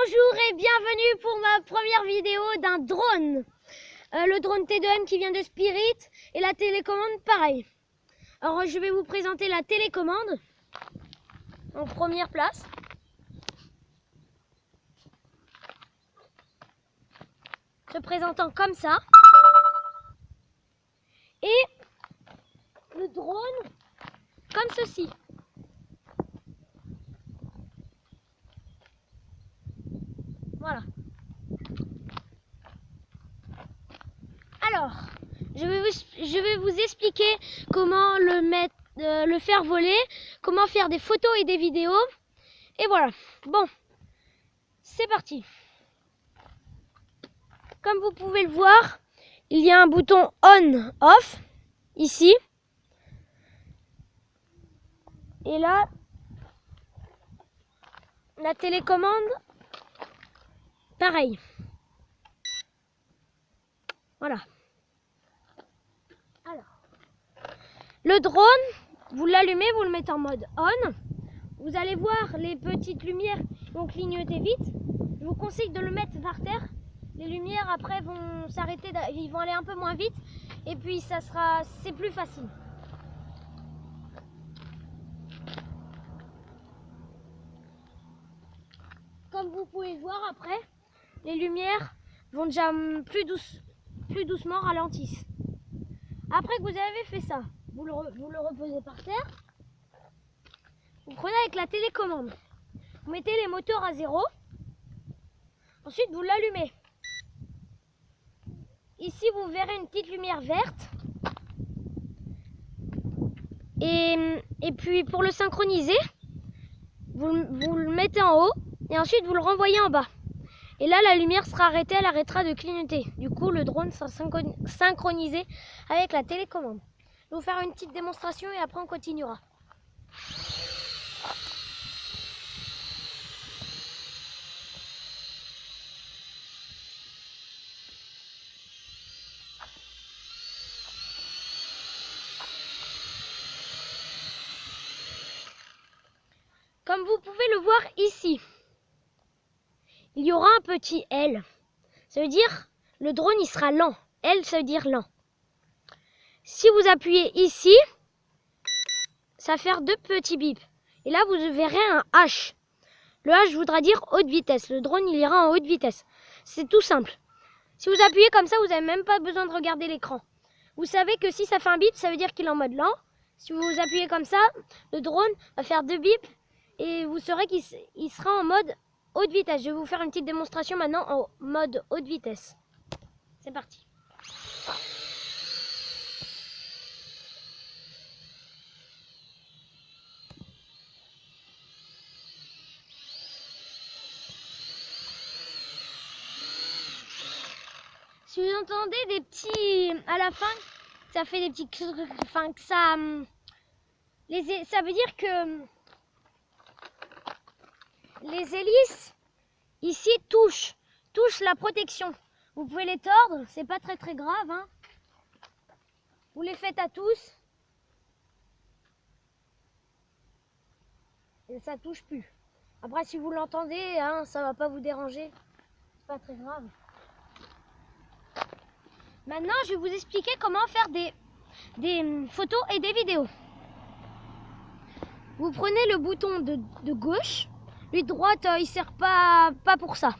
Bonjour et bienvenue pour ma première vidéo d'un drone. Le drone T2M qui vient de Spirit et la télécommande pareil. Alors je vais vous présenter la télécommande en première place. Se présentant comme ça. Et le drone comme ceci. Voilà. Alors, je vais vous expliquer comment le faire voler, comment faire des photos et des vidéos. Et voilà. Bon, c'est parti. Comme vous pouvez le voir, il y a un bouton on/off ici. Et là, la télécommande, pareil. Voilà. Alors, le drone, vous l'allumez, vous le mettez en mode on. Vous allez voir les petites lumières vont clignoter vite. Je vous conseille de le mettre par terre. Les lumières après vont s'arrêter, ils vont aller un peu moins vite. Et puis c'est plus facile. Comme vous pouvez le voir après, les lumières vont déjà plus doucement ralentissent. Après que vous avez fait ça, vous le reposez par terre. Vous prenez avec la télécommande. Vous mettez les moteurs à 0. Ensuite, vous l'allumez. Ici, vous verrez une petite lumière verte. Et puis, pour le synchroniser, vous le mettez en haut. Et ensuite, vous le renvoyez en bas. Et là, la lumière sera arrêtée, elle arrêtera de clignoter. Du coup, le drone sera synchronisé avec la télécommande. Je vais vous faire une petite démonstration et après, on continuera. Comme vous pouvez le voir ici, il y aura un petit L. Ça veut dire le drone il sera lent. L ça veut dire lent. Si vous appuyez ici, ça va faire deux petits bips. Et là vous verrez un H. Le H voudra dire haute vitesse. Le drone il ira en haute vitesse. C'est tout simple. Si vous appuyez comme ça, vous n'avez même pas besoin de regarder l'écran. Vous savez que si ça fait un bip, ça veut dire qu'il est en mode lent. Si vous appuyez comme ça, le drone va faire deux bips. Et vous saurez qu'il sera en mode haute vitesse. Je vais vous faire une petite démonstration maintenant en mode haute vitesse. C'est parti. Si vous entendez des petits... À la fin, ça fait des petits... Enfin, que ça... Ça veut dire que... Les hélices, ici, touchent la protection. Vous pouvez les tordre, c'est pas très grave. Hein. Vous les faites à tous. Et ça touche plus. Après, si vous l'entendez, hein, ça va pas vous déranger. C'est pas très grave. Maintenant, je vais vous expliquer comment faire des photos et des vidéos. Vous prenez le bouton de gauche. Lui de droite, il sert pas pour ça.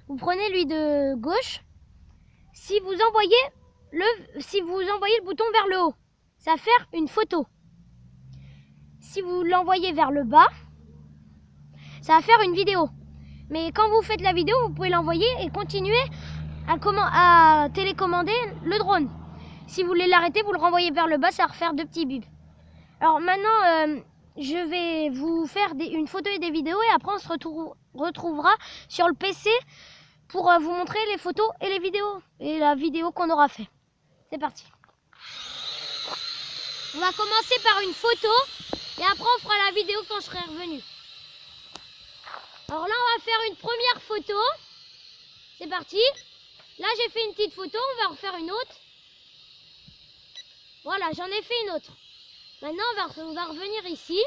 Vous prenez lui de gauche. Si vous envoyez le bouton vers le haut, ça va faire une photo. Si vous l'envoyez vers le bas, ça va faire une vidéo. Mais quand vous faites la vidéo, vous pouvez l'envoyer et continuer à télécommander le drone. Si vous voulez l'arrêter, vous le renvoyez vers le bas, ça va refaire deux petits bips. Alors maintenant, je vais vous faire une photo et des vidéos et après on se retrouvera sur le PC pour vous montrer les photos et les vidéos et la vidéo qu'on aura fait. C'est parti. On va commencer par une photo et après on fera la vidéo quand je serai revenu. Alors là on va faire une première photo. C'est parti. Là j'ai fait une petite photo, on va en refaire une autre. Voilà, j'en ai fait une autre. Maintenant on va revenir ici.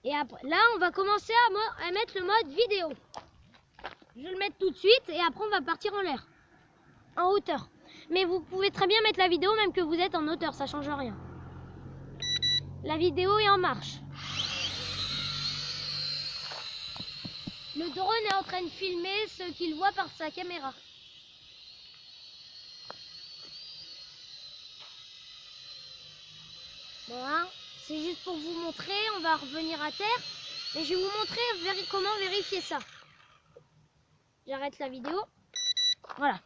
Et après, là, on va commencer à mettre le mode vidéo. Je vais le mettre tout de suite et après on va partir en l'air, en hauteur. Mais vous pouvez très bien mettre la vidéo même que vous êtes en hauteur, ça change rien. La vidéo est en marche. Le drone est en train de filmer ce qu'il voit par sa caméra. Voilà, c'est juste pour vous montrer, on va revenir à terre. Et je vais vous montrer comment vérifier ça. J'arrête la vidéo. Voilà.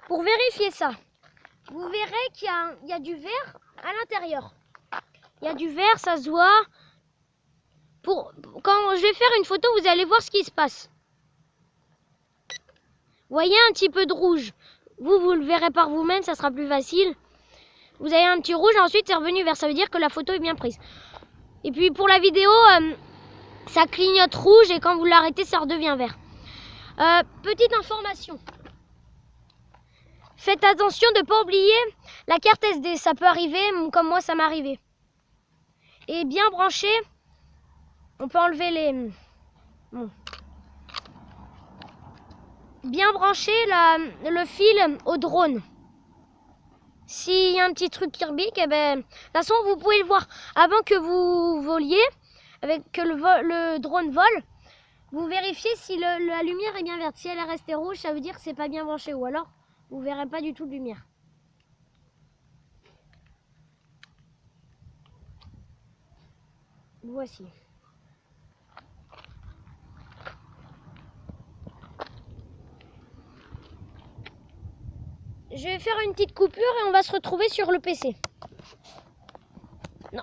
Pour vérifier ça, vous verrez qu'il y a du vert à l'intérieur. Il y a du vert, ça se voit. Quand je vais faire une photo, vous allez voir ce qui se passe. Voyez un petit peu de rouge. Vous le verrez par vous-même, ça sera plus facile. Vous avez un petit rouge, ensuite c'est revenu vert. Ça veut dire que la photo est bien prise. Et puis pour la vidéo, ça clignote rouge et quand vous l'arrêtez, ça redevient vert. Petite information. Faites attention de ne pas oublier la carte SD. Ça peut arriver, comme moi ça m'est arrivé. Et bien branché, on peut enlever les... Bon. Bien brancher le fil au drone. S'il y a un petit truc qui rebique, eh ben, de toute façon vous pouvez le voir. Avant que vous voliez, avec que le drone vole, vous vérifiez si la lumière est bien verte. Si elle est restée rouge, ça veut dire que c'est pas bien branché. Ou alors, vous verrez pas du tout de lumière. Voici. Je vais faire une petite coupure et on va se retrouver sur le PC. Non.